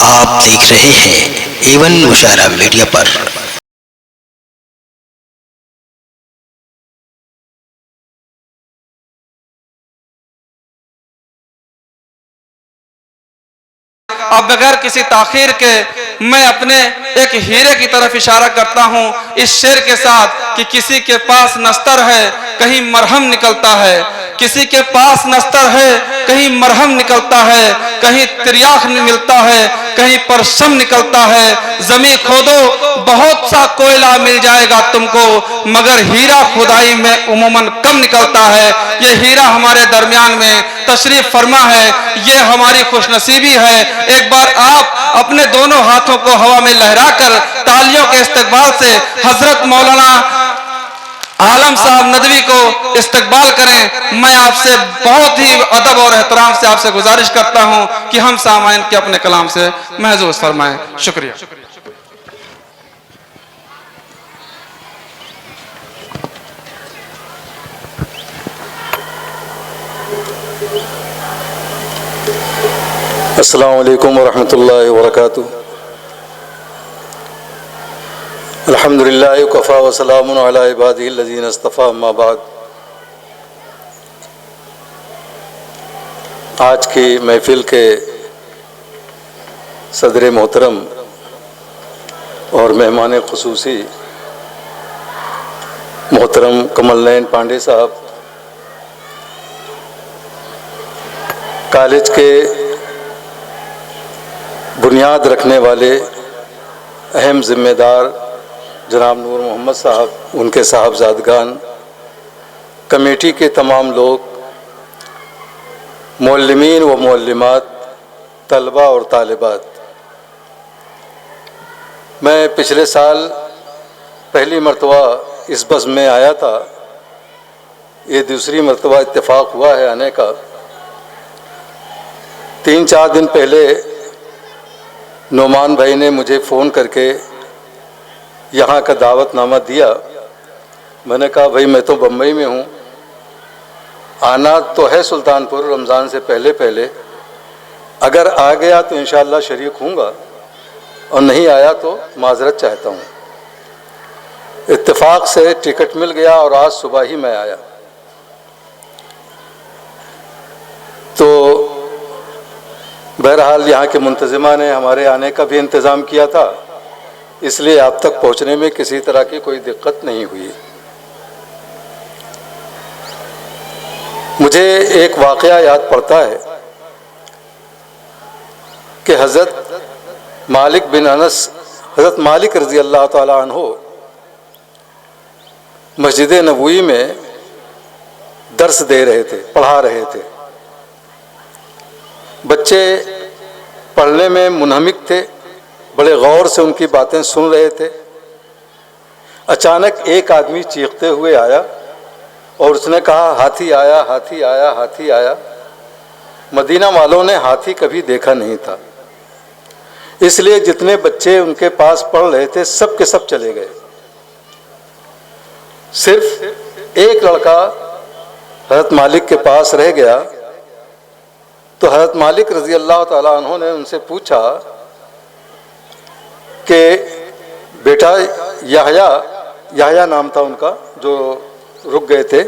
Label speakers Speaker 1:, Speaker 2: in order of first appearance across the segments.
Speaker 1: आप देख रहे हैं एवन मुशायरा मीडिया पर।
Speaker 2: अब बगैर किसी ताखीर के मैं अपने एक हीरे की तरफ इशारा करता हूं इस शेर के साथ कि किसी के पास नस्तर है कहीं मरहम निकलता है, किसी के पास नस्तर है कहीं मरहम निकलता है, कहीं तिरयाख मिलता है कहीं परसम निकलता है। जमीन खोदो बहुत सा कोयला मिल जाएगा तुमको, मगर हीरा खुदाई में उमूमन कम निकलता है। ये हीरा हमारे दरमियान में तशरीफ फरमा है, ये हमारी खुशनसीबी है। एक बार आप अपने दोनों हाथों को हवा में लहराकर तालियों के इस्तकबाल से हजरत मौलाना आलम साहब नदवी को इस्तकबाल करें। मैं आपसे बहुत ही अदब और एहतराम से आपसे गुजारिश करता हूं कि हम सामाइन के अपने कलाम से महजूज फरमाएं। शुक्रिया।
Speaker 3: अस्सलामु अलैकुम वरहमतुल्लाहि वबरकातुहू। अल्हम्दुलिल्लाह वकफ़ा व सलामुन अला इबादिहिल लज़ीना इस्तफ़ा, अम्मा बाद। आज की महफिल के सदर मोहतरम और मेहमान खुसूसी मोहतरम कमल नयन पांडे साहब, कॉलेज के बुनियाद रखने वाले अहम ज़िम्मेदार जनाब नूर मोहम्मद साहब, उनके साहबजादगान, कमेटी के तमाम लोग, मुअल्लिमीन व मुअल्लिमात, तलबा और तालिबात। मैं पिछले साल पहली मरतबा इस बस में आया था, ये दूसरी मरतबा इत्तेफाक हुआ है आने का। 3-4 दिन पहले नोमान भाई ने मुझे फ़ोन करके यहाँ का दावतनामा दिया। मैंने कहा भाई मैं तो बम्बई में हूँ, आना तो है सुल्तानपुर रमज़ान से पहले पहले, अगर आ गया तो इंशाअल्लाह शरीक हूँगा और नहीं आया तो माजरत चाहता हूँ। इत्तेफाक से टिकट मिल गया और आज सुबह ही मैं आया। तो बहरहाल यहाँ के मुंतज़िमा ने हमारे आने का भी इंतज़ाम किया था, इसलिए आप तक पहुँचने में किसी तरह की कोई दिक्कत नहीं हुई। मुझे एक वाक़या याद पड़ता है कि हज़रत मालिक बिन अनस, हज़रत मालिक रज़ी अल्लाह ताला अन्हो मस्जिद नबवी में दर्स दे रहे थे, पढ़ा रहे थे। बच्चे पढ़ने में मुनहमिक थे, बड़े गौर से उनकी बातें सुन रहे थे। अचानक एक आदमी चीखते हुए आया और उसने कहा हाथी आया, हाथी आया, हाथी आया। मदीना वालों ने हाथी कभी देखा नहीं था, इसलिए जितने बच्चे उनके पास पढ़ रहे थे सब के सब चले गए। सिर्फ एक लड़का हज़रत मालिक के पास रह गया। तो हज़रत मालिक रज़ी अल्लाह ताला अन्हु ने उनसे पूछा कि बेटा याहया नाम था उनका, जो रुक गए थे,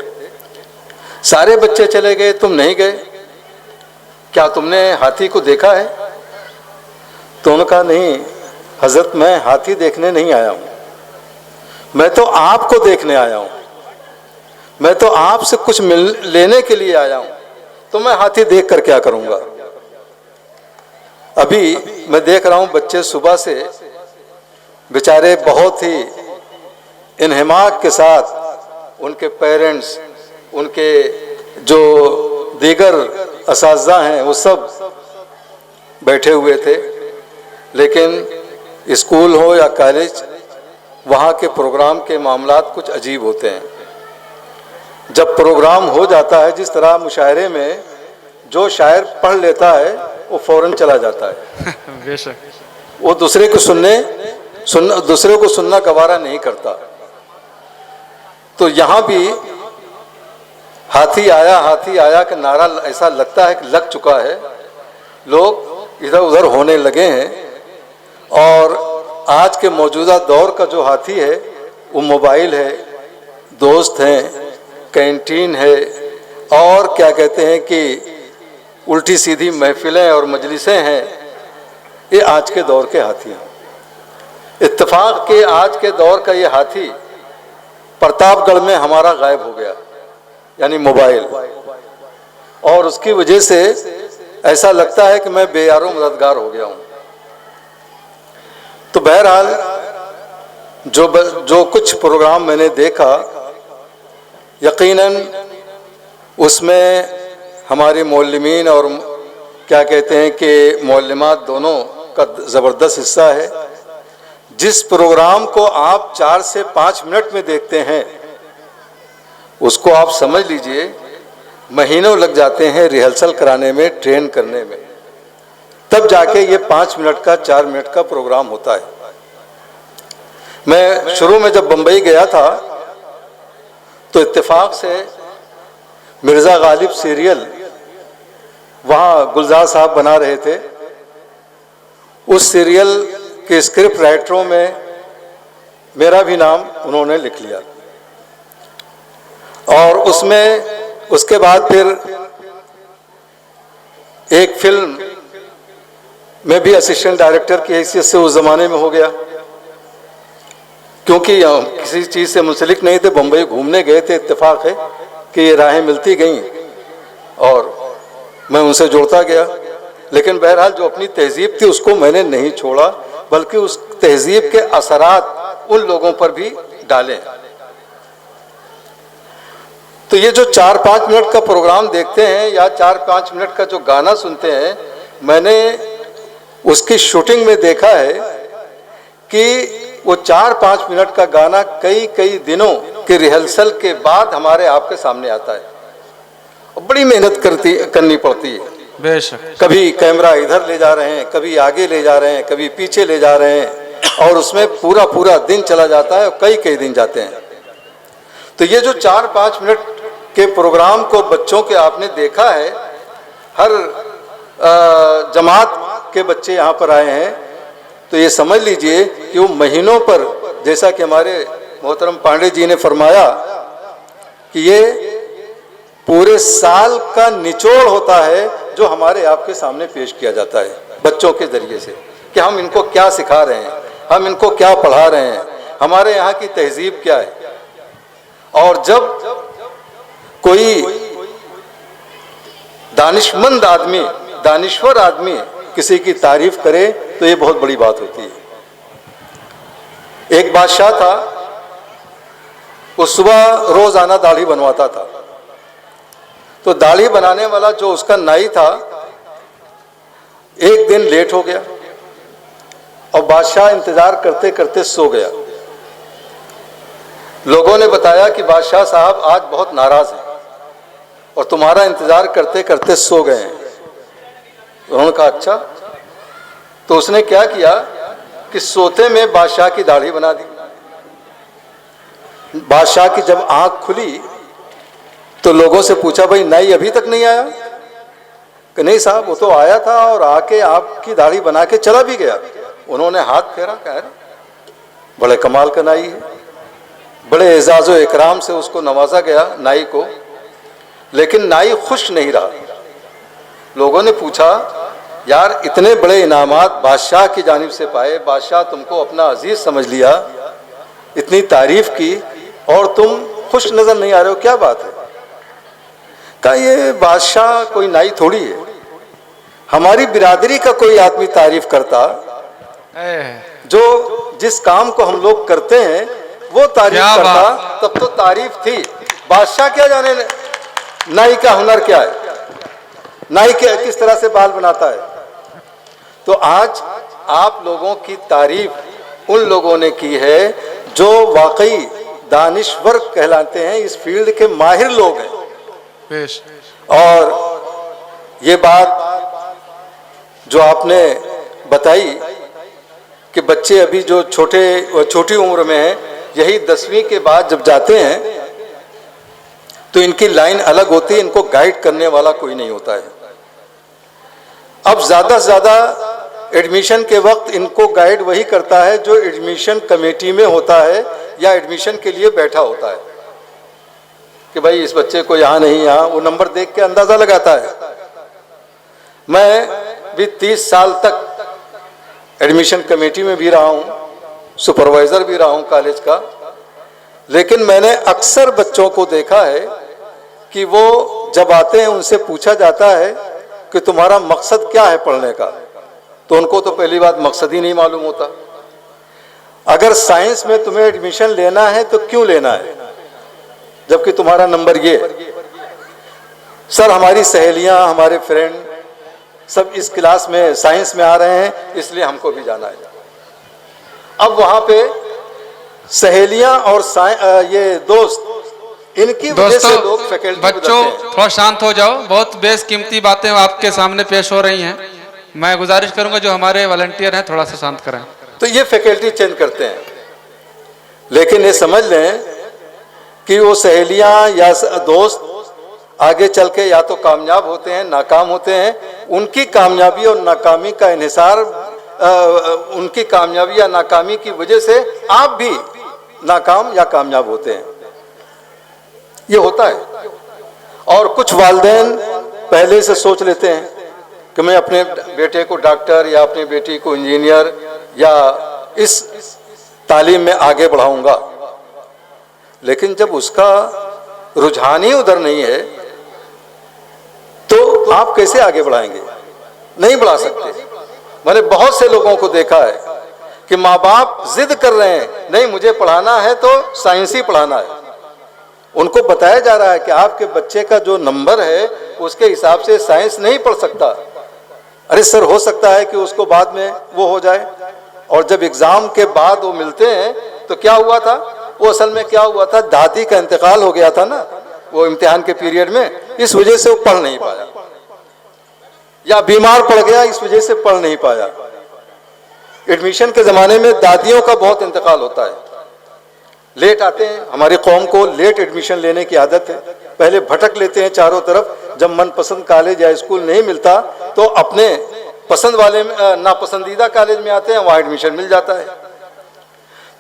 Speaker 3: सारे बच्चे चले गए, तुम नहीं गए, क्या तुमने हाथी को देखा है? तो उन्होंने कहा नहीं हज़रत, मैं हाथी देखने नहीं आया हूँ, मैं तो आपको देखने आया हूँ, मैं तो आपसे कुछ लेने के लिए आया हूँ, तो मैं हाथी देख कर क्या करूँगा? अभी मैं देख रहा हूँ बच्चे सुबह से बेचारे बहुत ही इन्हिमाक के साथ, उनके पेरेंट्स, उनके जो दीगर असातिज़ा हैं वो सब बैठे हुए थे। लेकिन स्कूल हो या कॉलेज, वहाँ के प्रोग्राम के मामलात कुछ अजीब होते हैं। जब प्रोग्राम हो जाता है, जिस तरह मुशायरे में जो शायर पढ़ लेता है वो फ़ौरन चला जाता है बेशक, वो दूसरे को सुनना गवारा नहीं करता। तो यहाँ भी हाथी आया का नारा ऐसा लगता है कि लग चुका है, लोग इधर उधर होने लगे हैं। और आज के मौजूदा दौर का जो हाथी है वो मोबाइल है, दोस्त हैं, कैंटीन है, और क्या कहते हैं कि उल्टी सीधी महफिलें और मजलिसें हैं। ये आज के दौर के हाथी हैं। इत्तेफाक के आज के दौर का ये हाथी प्रतापगढ़ में हमारा गायब हो गया, यानी मोबाइल, और उसकी वजह से ऐसा लगता है कि मैं बेयारो मददगार हो गया हूं। तो बहरहाल जो कुछ प्रोग्राम मैंने देखा, यकीनन उसमें हमारे मौलमीन और क्या कहते हैं कि मौलमात दोनों का ज़बरदस्त हिस्सा है। जिस प्रोग्राम को आप 4 से 5 मिनट में देखते हैं, उसको आप समझ लीजिए महीनों लग जाते हैं रिहर्सल कराने में, ट्रेन करने में, तब जाके ये 5 मिनट का 4 मिनट का प्रोग्राम होता है। मैं शुरू में जब बम्बई गया था तो इत्तेफाक से मिर्ज़ा गालिब सीरियल वहाँ गुलजार साहब बना रहे थे। उस सीरियल के स्क्रिप्ट राइटरों में मेरा भी नाम उन्होंने लिख लिया, और उसमें उसके बाद फिर एक फिल्म में भी असिस्टेंट डायरेक्टर की हैसियत से उस ज़माने में हो गया, क्योंकि किसी चीज़ से मुंसलिक नहीं थे, बम्बई घूमने गए थे। इत्तेफाक है कि ये राहें मिलती गईं और मैं उनसे जुड़ता गया। लेकिन बहरहाल जो अपनी तहजीब थी उसको मैंने नहीं छोड़ा, बल्कि उस तहजीब के असरात उन लोगों पर भी डाले। तो ये जो 4-5 मिनट का प्रोग्राम देखते हैं या 4-5 मिनट का जो गाना सुनते हैं, मैंने उसकी शूटिंग में देखा है कि वो 4-5 मिनट का गाना कई दिनों के रिहर्सल के बाद हमारे आपके सामने आता है, और बड़ी मेहनत करनी पड़ती है।
Speaker 2: बेशक।
Speaker 3: कभी कैमरा इधर ले जा रहे हैं, कभी आगे ले जा रहे हैं, कभी पीछे ले जा रहे हैं, और उसमें पूरा दिन चला जाता है और कई दिन जाते हैं। तो ये जो 4-5 मिनट के प्रोग्राम को बच्चों के आपने देखा है, हर जमात के बच्चे यहाँ पर आए हैं, तो ये समझ लीजिए कि वो महीनों पर, जैसा कि हमारे मोहतरम पांडे जी ने फरमाया कि ये पूरे साल का निचोड़ होता है जो हमारे आपके सामने पेश किया जाता है बच्चों के जरिए से, कि हम इनको क्या सिखा रहे हैं, हम इनको क्या पढ़ा रहे हैं, हमारे यहाँ की तहजीब क्या है। और जब कोई दानिशमंद आदमी, दानिश्वर आदमी किसी की तारीफ करे तो ये बहुत बड़ी बात होती है। एक बादशाह था, वो सुबह रोजाना दाढ़ी बनवाता था। तो दाढ़ी बनाने वाला जो उसका नाई था, एक दिन लेट हो गया और बादशाह इंतजार करते करते सो गया। लोगों ने बताया कि बादशाह साहब आज बहुत नाराज हैं और तुम्हारा इंतजार करते करते सो गए हैं। उन्होंने कहा अच्छा। तो उसने क्या किया कि सोते में बादशाह की दाढ़ी बना दी। बादशाह की जब आंख खुली तो लोगों से पूछा, भाई नाई अभी तक नहीं आया? कि नहीं साहब, वो तो आया था और आके आपकी दाढ़ी बना के चला भी गया। उन्होंने हाथ फेरा, कह बड़े कमाल का नाई है। बड़े एजाज़ो इकराम से उसको नवाजा गया नाई को, लेकिन नाई खुश नहीं रहा। लोगों ने पूछा, यार इतने बड़े इनामात बादशाह की जानिब से पाए, बादशाह तुमको अपना अजीज समझ लिया, इतनी तारीफ की, और तुम खुश नजर नहीं आ रहे हो, क्या बात है? कहा ये बादशाह कोई नाई थोड़ी है, हमारी बिरादरी का कोई आदमी तारीफ करता, जो जिस काम को हम लोग करते हैं वो तारीफ करता, तब तो तारीफ थी। बादशाह क्या जाने नाई का हुनर क्या है, नाई के किस तरह से बाल बनाता है। तो आज आप लोगों की तारीफ उन लोगों ने की है जो वाकई दानिश्वर कहलाते हैं, इस फील्ड के माहिर लोग हैं। और ये बात जो आपने बताई कि बच्चे अभी जो छोटी उम्र में हैं, यही 10वीं के बाद जब जाते हैं तो इनकी लाइन अलग होती है, इनको गाइड करने वाला कोई नहीं होता है। अब ज़्यादा से ज़्यादा एडमिशन के वक्त इनको गाइड वही करता है जो एडमिशन कमेटी में होता है या एडमिशन के लिए बैठा होता है कि भाई इस बच्चे को यहाँ नहीं, यहाँ, वो नंबर देख के अंदाजा लगाता है। मैं भी 30 साल तक एडमिशन कमेटी में भी रहा हूँ, सुपरवाइजर भी रहा हूँ कॉलेज का, लेकिन मैंने अक्सर बच्चों को देखा है कि वो जब आते हैं उनसे पूछा जाता है कि तुम्हारा मकसद क्या है पढ़ने का, तो उनको तो पहली बात मकसद ही नहीं मालूम होता। अगर साइंस में तुम्हें एडमिशन लेना है तो क्यों लेना है, जबकि तुम्हारा नंबर ये है। सर हमारी सहेलियां, हमारे फ्रेंड सब इस क्लास में साइंस में आ रहे हैं, इसलिए हमको भी जाना है। अब वहां पे सहेलियां और ये दोस्त, इनकी वजह से लोग फैकल्टी
Speaker 2: बच्चों थोड़ा शांत हो जाओ, बहुत बेशकीमती बातें आपके सामने पेश हो रही हैं। मैं गुजारिश करूंगा जो हमारे वॉलंटियर हैं थोड़ा सा शांत करें।
Speaker 3: तो ये फैकल्टी चेंज करते हैं, लेकिन ये समझ लें कि वो सहेलियां या दोस्त आगे चल के या तो कामयाब होते हैं, नाकाम होते हैं। उनकी कामयाबी और नाकामी का इन्हिसार, उनकी कामयाबी या नाकामी की वजह से आप भी नाकाम या कामयाब होते हैं, ये होता है। और कुछ वालिदैन पहले से सोच लेते हैं कि मैं अपने बेटे को डॉक्टर या अपनी बेटी को इंजीनियर या इस तालीम में आगे बढ़ाऊंगा, लेकिन जब उसका रुझान ही उधर नहीं है तो आप कैसे आगे बढ़ाएंगे? नहीं बढ़ा सकते। मैंने बहुत से लोगों को देखा है कि माँ बाप जिद कर रहे हैं, नहीं मुझे पढ़ाना है तो साइंस ही पढ़ाना है। उनको बताया जा रहा है कि आपके बच्चे का जो नंबर है उसके हिसाब से साइंस नहीं पढ़ सकता। अरे सर, हो सकता है कि उसको बाद में वो हो जाए। और जब एग्जाम के बाद वो मिलते हैं तो क्या हुआ था, वो असल में क्या हुआ था, दादी का इंतकाल हो गया था ना वो इम्तिहान के पीरियड में, इस वजह से वो पढ़ नहीं पाया, या बीमार पड़ गया इस वजह से पढ़ नहीं पाया। एडमिशन के ज़माने में दादियों का बहुत इंतकाल होता है, लेट आते हैं। हमारी कौम को लेट एडमिशन लेने की आदत है, पहले भटक लेते हैं चारों तरफ। जब मनपसंद कॉलेज या स्कूल नहीं मिलता तो अपने पसंद वाले नापसंदीदा कॉलेज में आते हैं, वहाँ एडमिशन मिल जाता है।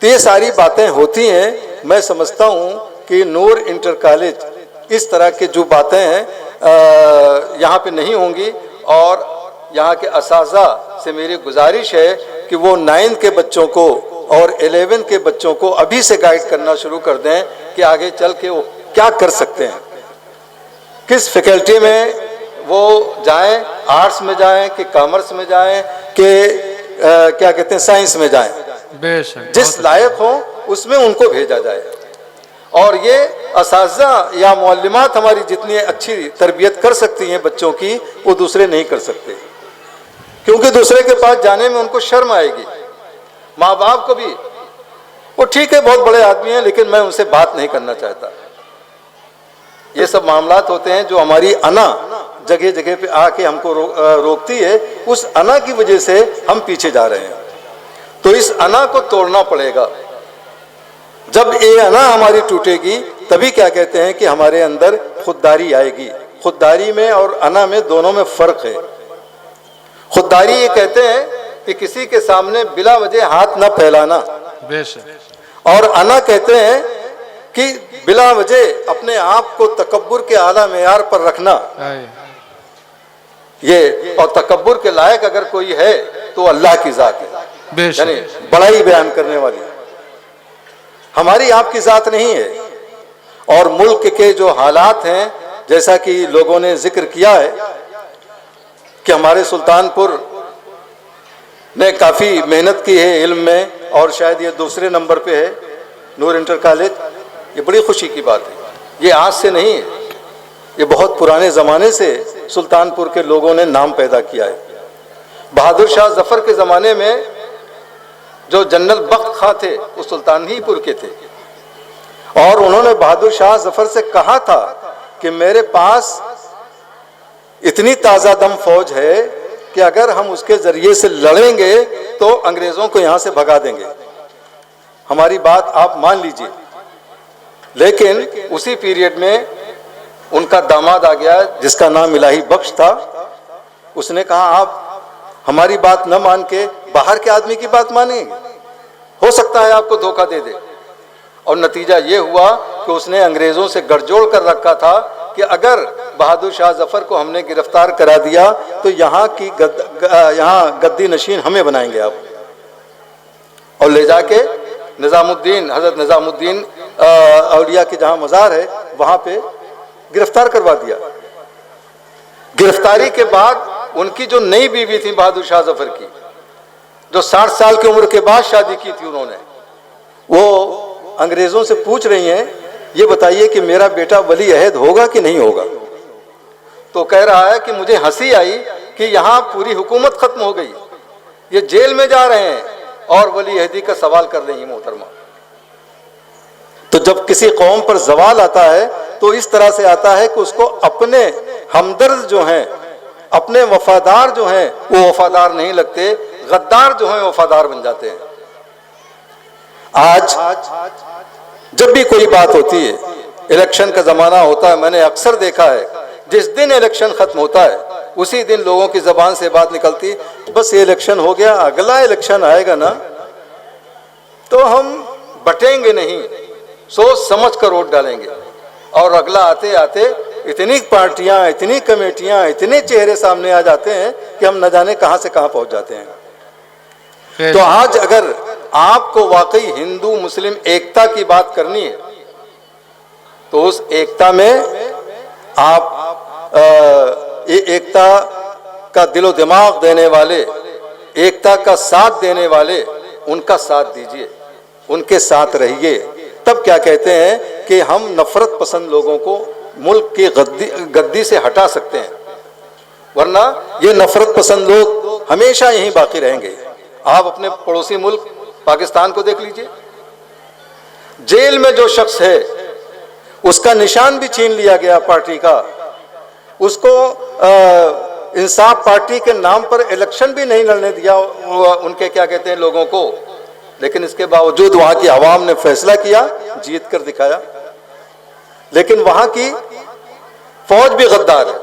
Speaker 3: तो ये सारी बातें होती हैं। मैं समझता हूँ कि नूर इंटर कॉलेज इस तरह की जो बातें हैं यहाँ पे नहीं होंगी। और यहाँ के असाज़ा से मेरी गुजारिश है कि वो 9 के बच्चों को और 11 के बच्चों को अभी से गाइड करना शुरू कर दें कि आगे चल के वो क्या कर सकते हैं, किस फैकल्टी में वो जाएं, आर्ट्स में जाएं कि कॉमर्स में जाएं कि क्या कहते हैं साइंस में जाएं, जिस लायक हो उसमें उनको भेजा जाए। और ये असाज़ा या मुअल्लिमात हमारी जितनी अच्छी तरबियत कर सकती हैं बच्चों की, वो दूसरे नहीं कर सकते, क्योंकि दूसरे के पास जाने में उनको शर्म आएगी। माँ बाप को भी, वो ठीक है बहुत बड़े आदमी हैं, लेकिन मैं उनसे बात नहीं करना चाहता। ये सब मामलात होते हैं जो हमारी अना जगह जगह पे आके हमको रोकती है। उस अना की वजह से हम पीछे जा रहे हैं, तो इस अना को तोड़ना पड़ेगा। जब ये अना हमारी टूटेगी तभी क्या कहते हैं कि हमारे अंदर खुददारी आएगी। खुददारी में और अना में दोनों में फ़र्क है। खुददारी ये कहते हैं कि किसी के सामने बिला वजह हाथ न फैलाना, और अना कहते हैं कि बिला वजह अपने आप को तकब्बुर के आला मेयार पर रखना। ये और तकब्बुर के लायक अगर कोई है तो अल्लाह की ज़ात है, यानी बड़ाई बयान करने वाली। हमारी आपकी ज़ात नहीं है। और मुल्क के जो हालात हैं, जैसा कि लोगों ने जिक्र किया है कि हमारे सुल्तानपुर ने काफ़ी मेहनत की है इल्म में, और शायद ये दूसरे नंबर पे है नूर इंटर कॉलेज। ये बड़ी खुशी की बात है। ये आज से नहीं है, ये बहुत पुराने ज़माने से सुल्तानपुर के लोगों ने नाम पैदा किया है। बहादुर शाह जफ़र के ज़माने में जो जनरल बख्त खां थे वो सुल्तानपुर के थे, और उन्होंने बहादुर शाह जफ़र से कहा था कि मेरे पास इतनी ताज़ा दम फौज है कि अगर हम उसके ज़रिए से लड़ेंगे तो अंग्रेज़ों को यहाँ से भगा देंगे। हमारी बात आप मान लीजिए। लेकिन उसी पीरियड में उनका दामाद आ गया जिसका नाम इलाही बख्श था। उसने कहा आप हमारी बात न मान के बाहर के आदमी की बात मानेंगे? हो सकता है आपको धोखा दे दे। और नतीजा ये हुआ कि उसने अंग्रेजों से गठजोड़ कर रखा था कि अगर बहादुर शाह जफर को हमने गिरफ्तार करा दिया तो यहाँ गद्दी नशीन हमें बनाएंगे आप, और ले जाके निज़ामुद्दीन, हजरत निज़ामुद्दीन औलिया की जहाँ मज़ार है वहाँ पे गिरफ्तार करवा दिया। गिरफ्तारी के बाद उनकी जो नई बीवी थी बहादुर शाह जफर की, जो 60 साल की उम्र के बाद शादी की थी उन्होंने, वो अंग्रेजों से पूछ रही हैं, ये बताइए कि मेरा बेटा वली अहद होगा कि नहीं होगा? तो कह रहा है कि मुझे हंसी आई कि यहाँ पूरी हुकूमत खत्म हो गई, ये जेल में जा रहे हैं और वली अहदी का सवाल कर रही है मोहतरमा। तो जब किसी कौम पर जवाल आता है तो इस तरह से आता है कि उसको अपने हमदर्द जो हैं, अपने वफादार जो हैं वो वफादार नहीं लगते, गद्दार जो हैं वफादार बन जाते हैं। आज जब भी कोई बात होती है, इलेक्शन का जमाना होता है, मैंने अक्सर देखा है जिस दिन इलेक्शन खत्म होता है उसी दिन लोगों की जबान से बात निकलती, बस ये इलेक्शन हो गया, अगला इलेक्शन आएगा ना तो हम बटेंगे नहीं, सोच समझ कर वोट डालेंगे। और अगला आते आते इतनी पार्टियां, इतनी कमेटियां, इतने चेहरे सामने आ जाते हैं कि हम न जाने कहां से कहां पहुंच जाते हैं। तो आज अगर आपको वाकई हिंदू मुस्लिम एकता की बात करनी है तो उस एकता में आप एकता का दिलो दिमाग देने वाले, एकता का साथ देने वाले, उनका साथ दीजिए, उनके साथ रहिए। तब क्या कहते हैं कि हम नफरत पसंद लोगों को मुल्क की गद्दी से हटा सकते हैं, वरना ये नफरत पसंद लोग हमेशा यहीं बाकी रहेंगे। आप अपने पड़ोसी मुल्क पाकिस्तान को देख लीजिए, जेल में जो शख्स है उसका निशान भी छीन लिया गया पार्टी का, उसको इंसाफ पार्टी के नाम पर इलेक्शन भी नहीं लड़ने दिया उनके क्या कहते हैं लोगों को, लेकिन इसके बावजूद वहां की आवाम ने फैसला किया, जीत कर दिखाया। लेकिन वहां की फौज भी गद्दार है,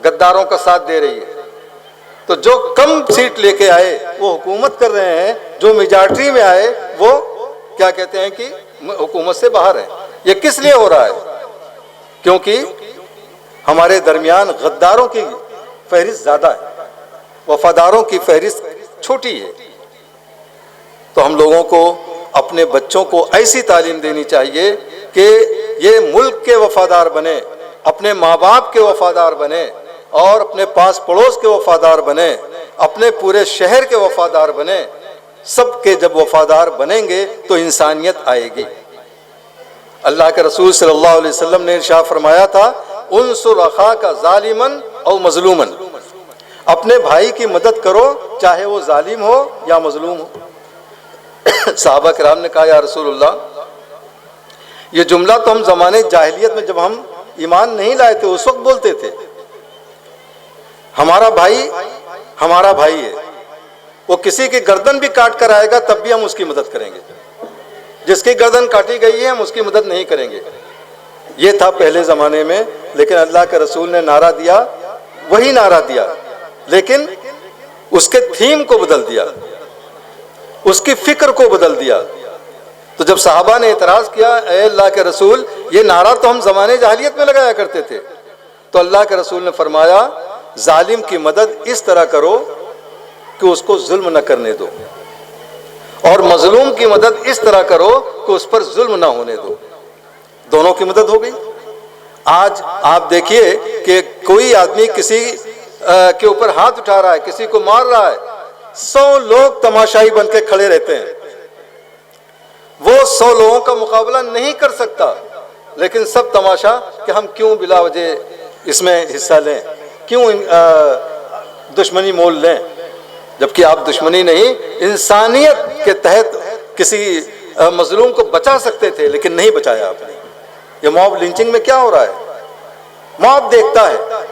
Speaker 3: गद्दारों का साथ दे रही है। तो जो कम सीट लेके आए वो हुकूमत कर रहे हैं, जो मेजॉरिटी में आए वो क्या कहते हैं कि हुकूमत से बाहर है। ये किस लिए हो रहा है? क्योंकि हमारे दरमियान गद्दारों की फहरिस्त ज्यादा है, वफादारों की फहरिस्त छोटी है। तो हम लोगों को अपने बच्चों को ऐसी तालीम देनी चाहिए कि ये मुल्क के वफादार बने, अपने माँ बाप के वफादार बने, और अपने पास पड़ोस के वफादार बने, अपने पूरे शहर के वफादार बने। सबके जब वफादार बनेंगे तो इंसानियत आएगी। अल्लाह के रसूल सल्लल्लाहु अलैहि वसल्लम ने इरशाद फरमाया था, उनसुर अखाका जालिमन और मजलूमन, अपने भाई की मदद करो चाहे वो जालिम हो या मजलूम हो। साहबा किराम ने कहा, या रसूलुल्लाह, ये जुमला तो हम जमाने जाहिलियत में जब हम ईमान नहीं लाए थे उस वक्त बोलते थे। हमारा भाई है, वो किसी की गर्दन भी काट कर आएगा तब भी हम उसकी मदद करेंगे, जिसकी गर्दन काटी गई है हम उसकी मदद नहीं करेंगे। ये था पहले ज़माने में। लेकिन अल्लाह के रसूल ने नारा दिया, वही नारा दिया, लेकिन उसके थीम को बदल दिया, उसकी फिक्र को बदल दिया। तो जब साहबा ने एतराज़ किया, ए अल्लाह के रसूल, ये नारा तो हम ज़माने जाहिलियत में लगाया करते थे, तो अल्लाह के रसूल ने फरमाया, जालिम की मदद इस तरह करो कि उसको जुल्म न करने दो, और मजलूम की मदद इस तरह करो कि उस पर जुल्म ना होने दो। दोनों की मदद हो गई। आज आप देखिए कि कोई आदमी किसी के ऊपर हाथ उठा रहा है, किसी को मार रहा है, 100 लोग तमाशाई बन के खड़े रहते हैं। वो 100 लोगों का मुकाबला नहीं कर सकता, लेकिन सब तमाशा कि हम क्यों बिला वजह इसमें हिस्सा लें, क्यों दुश्मनी मोल लें, जबकि आप दुश्मनी नहीं, इंसानियत के तहत किसी मजलूम को बचा सकते थे, लेकिन नहीं बचाया आपने। ये मॉब लिंचिंग में क्या हो रहा है? मॉब देखता है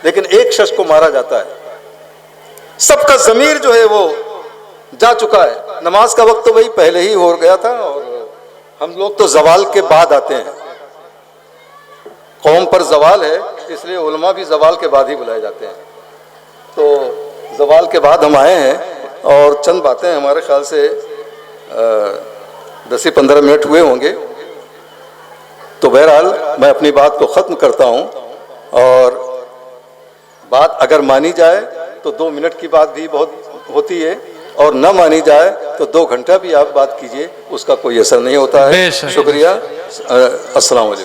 Speaker 3: लेकिन एक शख्स को मारा जाता है, सबका ज़मीर जो है वो जा चुका है। नमाज का वक्त तो वही पहले ही हो गया था, और हम लोग तो जवाल के बाद आते हैं। कौम पर जवाल है, इसलिए उलमा भी जवाल के बाद ही बुलाए जाते हैं। तो सवाल के बाद हम आए हैं और चंद बातें हमारे ख्याल से 10 से 15 मिनट हुए होंगे। तो बहरहाल मैं अपनी बात को ख़त्म करता हूं और बात अगर मानी जाए तो 2 मिनट की बात भी बहुत होती है और न मानी जाए तो 2 घंटा भी आप बात कीजिए, उसका कोई असर नहीं होता है। शुक्रिया। अस्सलाम वालेकुम।